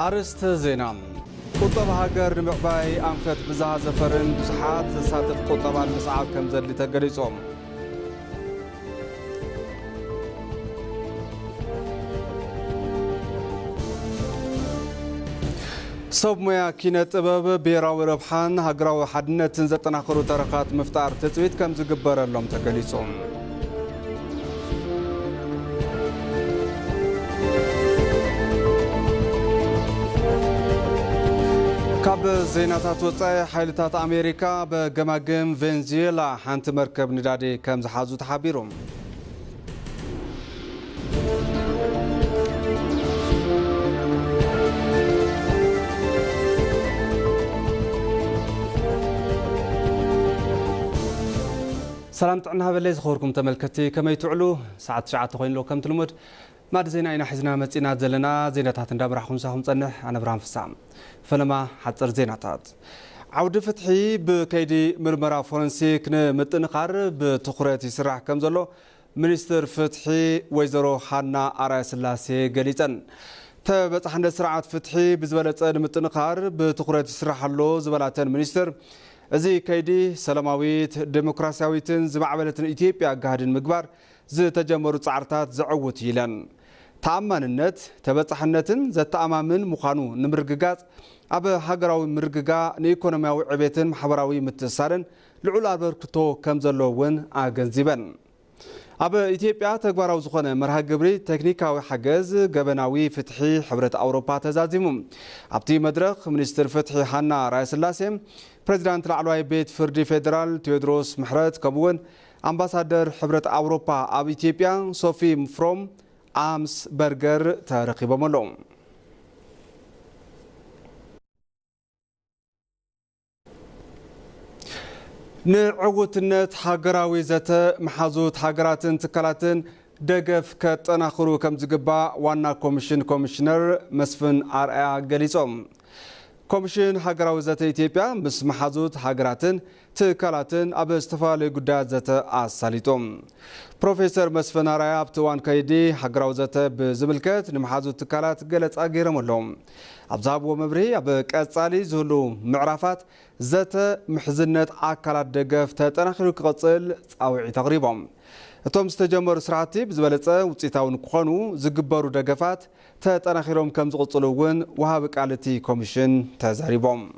أرست زينا قطب هاجر معباي أنفت بزها زفرن بزحات زساتف قطبان مسعاب كم زد لتقريصهم صوب ميا كينة طباب بيراوي ربحان هاجراو حدنا تنزتنا خرو ترخات مفتار تتويت كم زقبر اللهم تقريصهم كاب زيناتات وصاي حيلتات أمريكا بجماجم فنزويلا حانت مركب ندادي كم زحازو تحابيرهم سلامت عنها بالليل خوركم تملكتي كما يتعلو ساعة شعات خوين لو كم تلمد ما زينا إنا حزنا متينا زلنا زيناتات ندابر خمسهم صنح أنا برام في السام فلما حصر زيناتات عود فتحي بكيدي مرمرة فورنسيك نمتنقر بتخريت يسرح كم زلو منستر فتحي ويزرو حنا أراي سلاسي قليتن تبصحنا سرعة فتحي بزبالة نمتنقر بتخريت يسرح له زبالاتن منستر أزي كيدي سلاماويت ديمقراسياويتن زبعبلتن إثيوبيا قاعدين مقبار زي تجمر صعرتات زعوت يلان تأمن النت تبصحنتن زي تأمامن مخانو نمرققات أبا هاجراوي مرققا نيكونومياوي عبيتن محبراوي متسارن لعلا بركتو كمزلوون أجنزبن أبا إثيوبيا تكبراو زخونة مرها قبري تكنيكاوي حجز جبناوي فتحي حبرة أوروبا تزازيمم أبتي مدرخ منستر فتحي حنا رئيس اللاسم بريزيدنت العلوي بيت فردي فيدرال تيودروس محرت كمون أمباسادر حبرة أوروبا أب إثيوبيا صوفي مفروم أمس برجر ترقيب ملوم نعوت النت حجراوي زت محازوت حجراتن تكلاتن دقف كتناخرو كم زقبا وانا كوميشنر مسفن أرأي قليصوم كوميشن حجراوي زت إثيوبيا مس محازوت حجراتن تكلاتن أب استفالي قدات زت أساليتوم بروفيسور مسفن أرأي أبتوان كيدي حجراوي زت بزملكت نمحازوت تكلات قلت أجيرم لهم أبزاب ومبري أبك أتصالي زهلو معرفات زت محزنة أكلات دقف تتناخلو كقصل أوعي تقريبهم توم استجمر سرعتي بزبالة وتيتاون كخانو زقبارو دقفات تتناخلهم كم زقصلوون وهابك علتي كوميشن تزاريبهم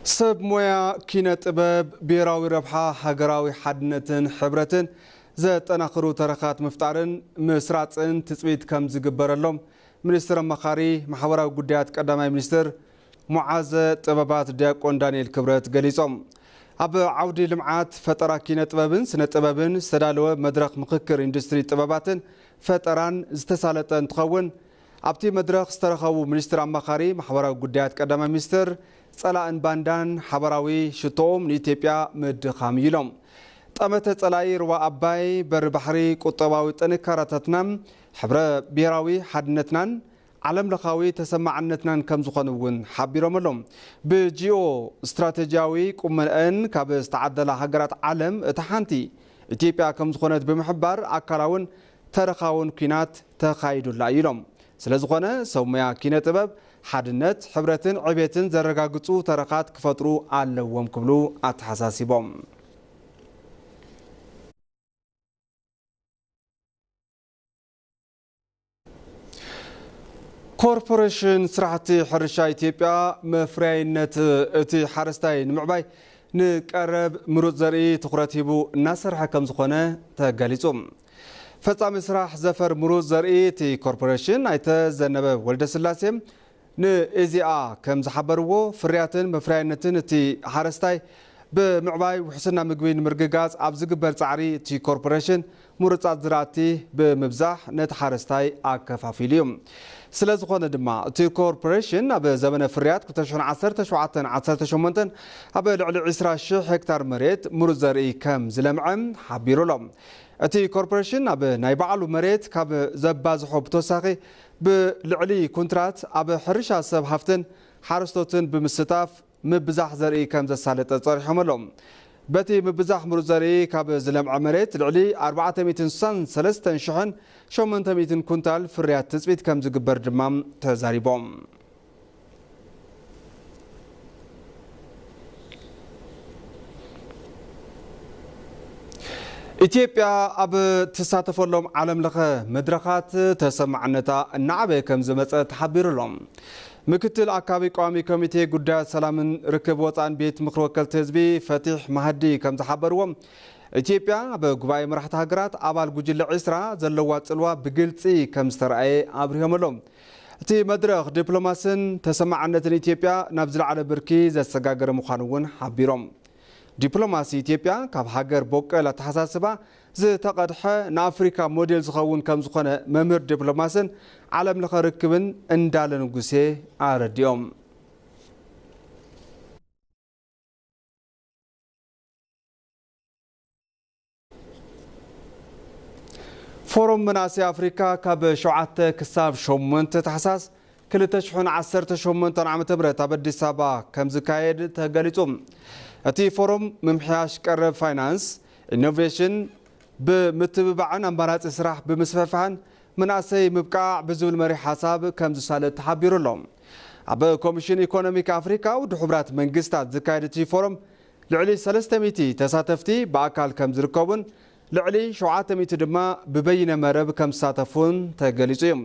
سب مويا كينة طباب بيراوي ربحة هاجراوي حدنتن حبرتن زت أناخرو ترخات مفتارن مسراتن تسويت كم زقبر اللهم منستر مخاري محاورة قديات قدامي منستر معاذ طبابات دياقون دانيال كبرت قليصهم أب عودي لمعات فترة كينة طبابن سنة طبابن استدالوا مدرخ مخكر اندستري طباباتن فتران استسالتن تخون أبتي مدرخ استرخوا منستر مخاري محاورة قديات قدامي منستر صلاة باندان حبراوي شتوم نيتيبيا مدخاميلهم طمت صلاي روا أباي بر بحري قطباوي تنكرتتنام حبر بيراوي حدنتنان علم لخاوي تسمعنتنان كم زخنون حبيرهم لهم بجيو استراتيجياوي كمن كاب استعدل هجرات عالم تحنتي إثيوبيا كم زخنت بمحبر أكراون ترخاون كينات تخايد اللايلهم سلازخونه سوميا كينات باب حدنت حبرتن عبيتن زرقاقصو ترخات كفترو علوهم كبلو أتحساسيبهم كوربوريشن سرعتي حرشا إثيوبيا مفرينت اتي حرستاي نمعباي نقرب مروت زري تخراتيبو ناصر حكم زخونه تقاليصوم فصام سراح زفر مروت زري تي كوربوريشن ايتا زنبه ولد سلاسيم نإزياء كم زحبرو فرياتن مفرينتن تي حرستاي بمعباي وحسنا مقوين مرقاقاز عبزقبر تعري تي كوربوريشن مرتات زراتي بمبزاح نتحرستاي أكفافيليوم سلازخونه دما تي كوربوريشن أب زمن فريات كتشون عصرت شمونتن أب لعلي 20,000 هكتار مريت مرزري كم زلمعم حبيرو لهم تي كوربوريشن أب نايبعلو مريت كاب زبازحو بتوساقي بلعلي كونترات أب حرشا سب هفتن حرستوتن بمستاف مبزاح زري كم زسالت تصريحهم لهم بتي مبزاح مرزري كاب زلم عمرت لعلي 463 شحن 800 كونتال فريات تثبيت كم زقبر دمام تزاريبهم ኢትዮጵያ ኣብ ተሳተፈሎም ዓለም ለኸ መድረኻት ተሰማዕነታ እናዓበየ ከም ዝመፀ ተሓቢሩሎም ምክትል ኣካባቢ ቋሚ ኮሚቴ ጉዳያት ሰላምን ርክብ ወፃን ቤት ምክሪ ወከልቲ ህዝቢ ፈቲሕ ማህዲ ከም ዝሓበርዎም ኢትዮጵያ በጉባኤ መራሕቲ ሃገራት ኣባል ጉጅለ 20 ዘለዋ ጽልዋ ብግልጺ ከም ዝተረኣየ ኣብርሆምሎም እቲ መድረኽ ዲፕሎማስን ተሰማዕነትን ኢትዮጵያ ናብ ዝለዓለ ብርኪ ዘሰጋገረ ምዃኑ እውን ሓቢሮም ዲፕሎማሲ ኢትዮጵያ ካብ ሃገር ቦቀል ኣተሓሳስባ ዝተቐድሐ ንኣፍሪካ ሞዴል ዝኸውን ከም ዝኾነ መምህር ዲፕሎማስን ዓለም ለኸ ርክብን እንዳለ ንጉሴ ኣረዲኦም ፎረም መናእሰይ ኣፍሪካ ካብ 7 ክሳብ 8 ታሕሳስ 2018 ዓ.ም ኣብ ኣዲስ ኣበባ ከም ዝካየድ ተገሊጹ እቲ ፎረም ምምሕያሽ ቀረብ ፋይናንስ ኢኖቬሽን ብምትብባዕን ኣማራጺ ስራሕ ብምስፋሕን መናእሰይ ምብቃዕ ብዝብል መሪ ሓሳብ ከም ዝሳለጥ ተሓቢሩሎም ኣብ ኮሚሽን ኢኮኖሚክ ኣፍሪካ ውድብ ሕብራት መንግስታት ዝካየድ እቲ ፎረም ልዕሊ 300 ተሳተፍቲ በኣካል ከም ዝርከቡን ልዕሊ 700 ድማ ብበይነ መረብ ከም ዝሳተፉን ተገሊጹ እዩ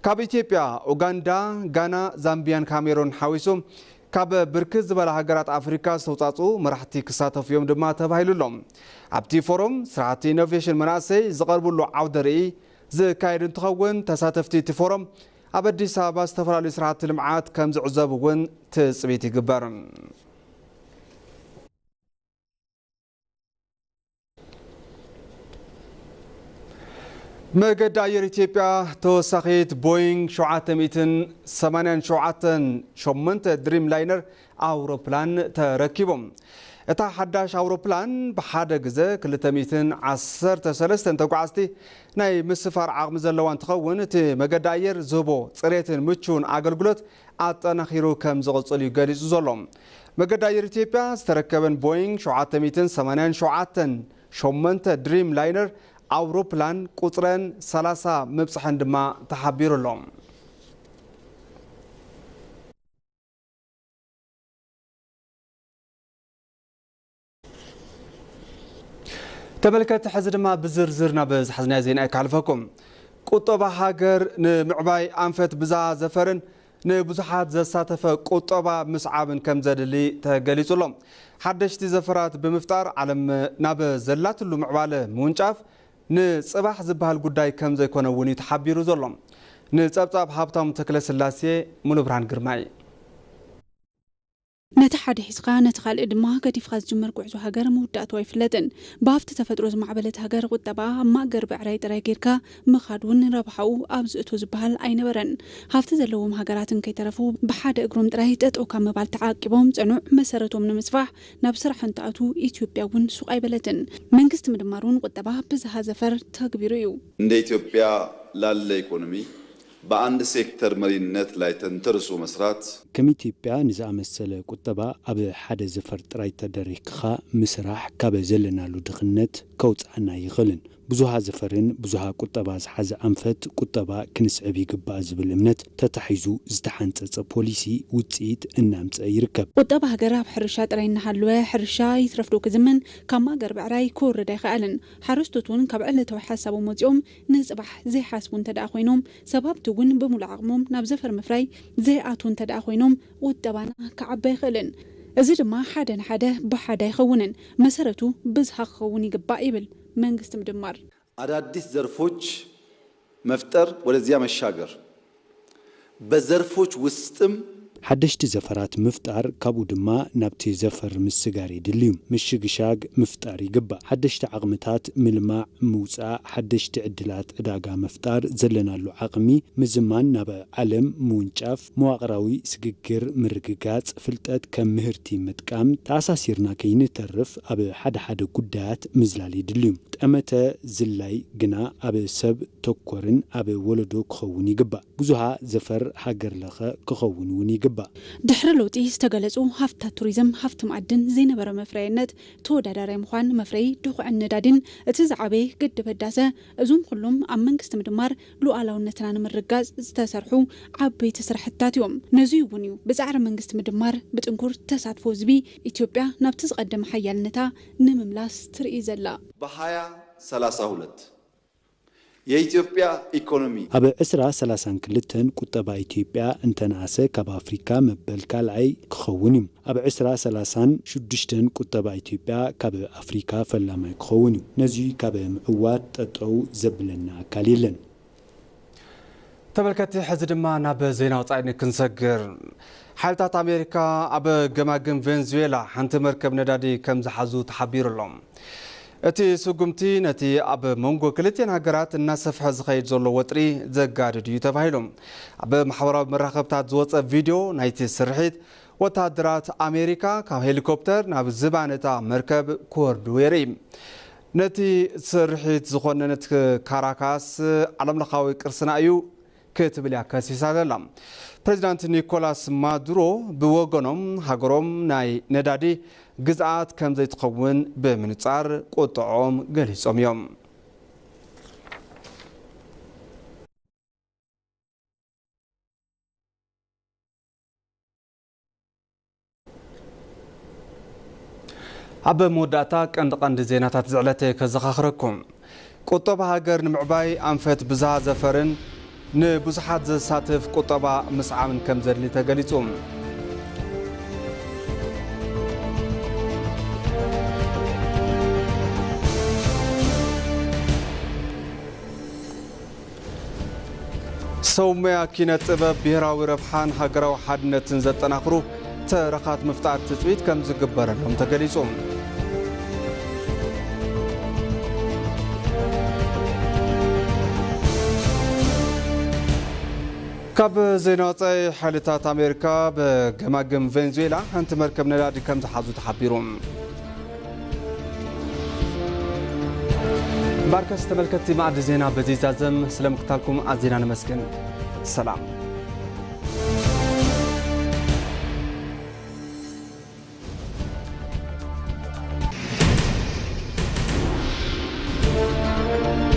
ካብ ኢትዮጵያ ኡጋንዳ ጋና ዛምቢያን ካሜሩን ሓዊሱ ካብ ብርክት ዝበለ ሃገራት ኣፍሪካ ዝተውጻጹ መራሕቲ ክሳተፉ እዮም ድማ ተባሂሉሎም ኣብቲ ፎረም ስራሕቲ ኢኖቬሽን መናእሰይ ዝቐርብሉ ዓውደ ርእይ ዝካየድ እንትኸውን ተሳተፍቲ እቲ ፎረም ኣብ ኣዲስ ኣበባ ዝተፈላለዩ ስራሕቲ ልምዓት ከም ዝዕዘቡ እውን ትፅቢት ይግበር መገዲ ኣየር ኢትዮጵያ ተወሳኺት ቦይንግ 787 ድሪም ላይነር ኣውሮፕላን ተረኪቦም እታ ሓዳሽ ኣውሮፕላን ብሓደ ግዜ 213 ተጓዓዝቲ ናይ ምስፋር ዓቕሚ ዘለዋ እንትኸውን እቲ መገዲ ኣየር ዝህቦ ፅሬትን ምቹውን ኣገልግሎት ኣጠናኺሩ ከም ዝቕፅል እዩ ገሊጹ ዘሎ መገዲ ኣየር ኢትዮጵያ ዝተረከበን ቦይንግ 787 ድሪም ላይነር ኣውሮፕላን ቁጥረን 30 ምብፅሐን ድማ ተሓቢሩሎም ተመልከት ሕዚ ድማ ብዝርዝር ናብ ዝሓዝናዮ ዜና ይካልፈኩም ቁጠባ ሃገር ንምዕባይ ኣንፈት ብዝሃ ዘፈርን ንብዙሓት ዘሳተፈ ቁጠባ ምስዓብን ከም ዘድሊ ተገሊጹሎም ሓደሽቲ ዘፈራት ብምፍጣር ዓለም ናብ ዘላትሉ ምዕባለ ምውንጫፍ ንጽባሕ ዝበሃል ጉዳይ ከም ዘይኮነ እውን ተሓቢሩ ዘሎ ንጸብጻብ ሃብታም ተክለ ስላሴ ሙሉ ብርሃን ግርማይ ነቲ ሓደ ሒዝካ ነቲ ካልእ ድማ ገዲፍካ ዝጅመር ጉዕዞ ሃገር ምውዳእቱ ኣይፍለጥን ብሃብቲ ተፈጥሮ ዝማዕበለት ሃገር ቁጠባ ኣብ ማእገር ብዕራይ ጥራይ ጌርካ ምኻድ እውን ረብሓኡ ኣብ ዝእቱ ዝበሃል ኣይነበረን ሃብቲ ዘለዎም ሃገራትን ከይተረፉ ብሓደ እግሮም ጥራይ ጠጠው ካብ ምባል ተዓቂቦም ጽኑዕ መሰረቶም ንምስፋሕ ናብ ስራሕ እንትኣቱ ኢትዮጵያ እውን ሱቕ ኣይበለትን መንግስቲ ምድማሩን ቁጠባ ብዝሃ ዘፈር ተግቢሩ እዩ እንደ ኢትዮጵያ ላለ ኢኮኖሚ በአንድ ሴክተር መሪነት ላይ ተንተርሶ መስራት ከም ኢትዮጵያ ንዝኣመሰለ ቁጠባ ኣብ ሓደ ዘፈር ጥራይ ተደሪኽካ ምስራሕ ካብ ዘለናሉ ድኽነት ከውፃና ይኽእልን ብዙሃ ዘፈርን ብዙሃ ቁጠባ ዝሓዘ ኣንፈት ቁጠባ ክንስዕብ ይግባእ ዝብል እምነት ተታሒዙ ዝተሓንፀፀ ፖሊሲ ውፅኢት እናምፀ ይርከብ ቁጠባ ሃገር ኣብ ሕርሻ ጥራይ እናሃለወ ሕርሻ ይትረፍዶ ክዝምን ካብ ማእገር ብዕራይ ክወርድ ኣይከኣልን ሓረስቶት እውን ካብ ዕለታዊ ሓሳቦም ወፂኦም ንፅባሕ ዘይሓስቡ እንተደኣ ኮይኖም ሰባብቲ እውን ብሙሉእ ዓቕሞም ናብ ዘፈር ምፍራይ ዘይኣቱ እንተደኣ ኮይኖም ቁጠባና ክዓቢ ኣይኽእልን እዚ ድማ ሓደ ንሓደ ብሓደ ኣይኸውንን መሰረቱ ብዝሃ ክኸውን ይግባእ ይብል መንግስት ምድማር አዳዲስ ዘርፎች መፍጠር ወደዚያ መሻገር በዘርፎች ውስጥም ሓደሽቲ ዘፈራት ምፍጣር ካብኡ ድማ ናብቲ ዘፈር ምስጋር ይድልዩ ምሽግሻግ ምፍጣር ይግባእ ሓደሽቲ ዓቕምታት ምልማዕ ምውፃእ ሓደሽቲ ዕድላት ዕዳጋ መፍጣር ዘለናሉ ዓቕሚ ምዝማን ናብ ዓለም ምውንጫፍ መዋቕራዊ ስግግር ምርግጋጽ ፍልጠት ከም ምህርቲ ምጥቃም ተኣሳሲርና ከይንተርፍ ኣብ ሓደ ጉዳያት ምዝላል ይድልዩ ጠመተ ዝላይ ግና ኣብ ሰብ ተኮርን ኣብ ወለዶ ክኸውን ይግባእ ብዙሃ ዘፈር ሃገር ለኸ ክኸውን እውን ይግባእ ይግባእ ድሕሪ ለውጢ ዝተገለጹ ሃፍታት ቱሪዝም ሃፍቲ ማዕድን ዘይነበረ መፍረይነት ተወዳዳራይ ምዃን መፍረይ ድኹዕ ነዳድን እቲ ዝዓበየ ግድብ ህዳሴ እዞም ኩሎም ኣብ መንግስቲ ምድማር ሉዓላውነትና ንምርጋጽ ዝተሰርሑ ዓበይቲ ስራሕትታት እዮም ነዚ እውን እዩ ብጻዕሪ መንግስቲ ምድማር ብጥንኩር ተሳትፎ ህዝቢ ኢትዮጵያ ናብቲ ዝቀደመ ሓያልነታ ንምምላስ ትርኢ ዘላ በ2032 የኢትዮጵያ ኢኮኖሚ ኣብ 2032 ቁጠባ ኢትዮጵያ እንተናሰ ካብ አፍሪካ መበል ካልኣይ ክኸውን እዩ ኣብ 2036 ቁጠባ ኢትዮጵያ ካብ አፍሪካ ፈላማይ ክኸውን እዩ ነዚ ካብ ምዕዋት ጠጠው ዘብለና ኣካል የለን ተመልከቲ ሕዚ ድማ ናብ ዜና ወጻኢ ክንሰግር ሓይልታት አሜሪካ ኣብ ገማግም ቬንዙዌላ ሓንቲ መርከብ ነዳዲ ከም ዝሓዙ ተሓቢሩሎም እቲ ስጉምቲ ነቲ ኣብ መንጎ ክልቲአን ሃገራት እናሰፍሐ ዝኸይድ ዘሎ ወጥሪ ዘጋድድ እዩ ተባሂሎም ኣብ ማሕበራዊ መራኸብታት ዝወፀ ቪድዮ ናይቲ ስርሒት ወታደራት አሜሪካ ካብ ሄሊኮፕተር ናብ ዝባነታ መርከብ ክወርዱ የርኢ ነቲ ስርሒት ዝኾነነት ካራካስ ዓለምለኻዊ ቅርስና እዩ ክትብል ከሲሳ ዘላ ፕሬዚዳንት ኒኮላስ ማዱሮ ብወገኖም ሃገሮም ናይ ነዳዲ ግዝአት ከም ዘይትኸውን ብምንጻር ቁጥዖም ገሊጾም እዮም ኣብ መወዳእታ ቀንዲ ዜናታት ዝዕለተ ከዘኻኽረኩም ቁጠባ ሃገር ንምዕባይ ኣንፈት ብዝሃ ዘፈርን ንብዙሓት ዘሳትፍ ቁጠባ ምስዓምን ከም ዘድሊ ተገሊጹ ሰውመያ ኪነ ጥበብ ብሄራዊ ረብሓን ሃገራዊ ሓድነትን ዘጠናኽሩ ተረኻት ምፍጣር ትጽቢት ከም ዝግበረሎም ተገሊጹ ካብ ዜና ወጻኢ ሓይልታት አሜሪካ በገማግም ቬንዙዌላ ሓንቲ መርከብ ነዳዲ ከም ዝሓዙ ተሓቢሩ ባርከስ ተመልከቲ ማዕድ ዜና በዚ ዛዘም ስለምክታልኩም ኣዝና ነመስግን ሰላም